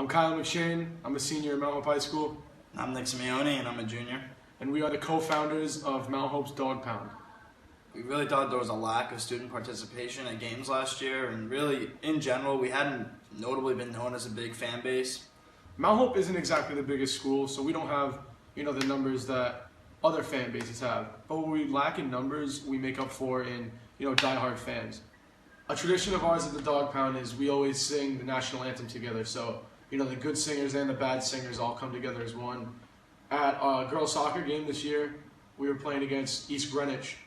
I'm Kyle McShane. I'm a senior at Mount Hope High School. I'm Nick Simeone, and I'm a junior. And we are the co-founders of Mount Hope's Dog Pound. We really thought there was a lack of student participation at games last year, and really, in general, we hadn't notably been known as a big fan base. Mount Hope isn't exactly the biggest school, so we don't have, the numbers that other fan bases have. But what we lack in numbers, we make up for in, diehard fans. A tradition of ours at the Dog Pound is we always sing the national anthem together. So, the good singers and the bad singers all come together as one. At a girls' soccer game this year, we were playing against East Greenwich,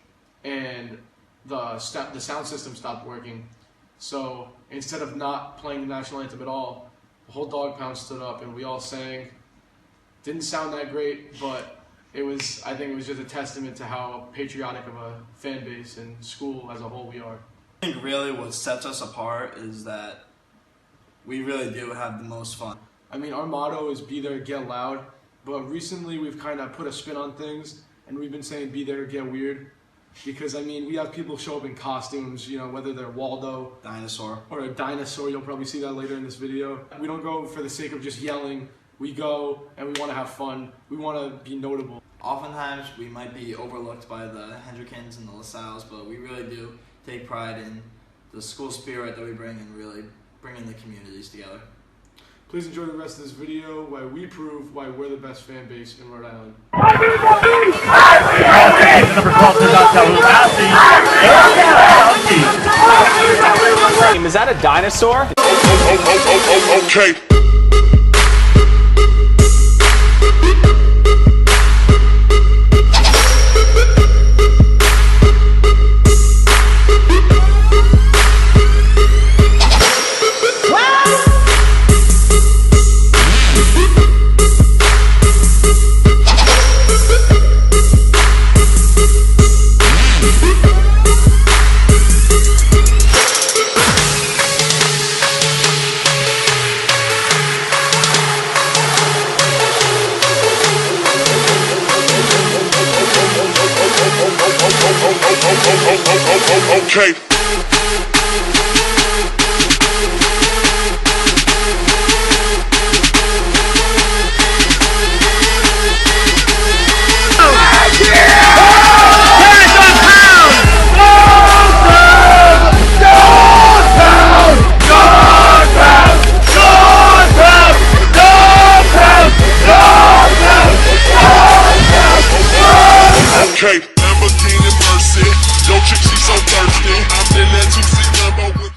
and the sound system stopped working. So instead of not playing the national anthem at all, the whole Dog Pound stood up and we all sang. Didn't sound that great, but I think it was just a testament to how patriotic of a fan base and school as a whole we are. I think really what sets us apart is that we really do have the most fun. Our motto is be there, get loud, but recently we've kind of put a spin on things and we've been saying be there, get weird. Because, we have people show up in costumes, whether they're Waldo. Dinosaur. Or a dinosaur, you'll probably see that later in this video. We don't go for the sake of just yelling. We go and we want to have fun. We want to be notable. Oftentimes, we might be overlooked by the Hendrickens and the LaSalles, but we really do take pride in the school spirit that we bring and really bringing the communities together. Please enjoy the rest of this video while we prove why we're the best fan base in Rhode Island. Is that a dinosaur? Okay. Okay.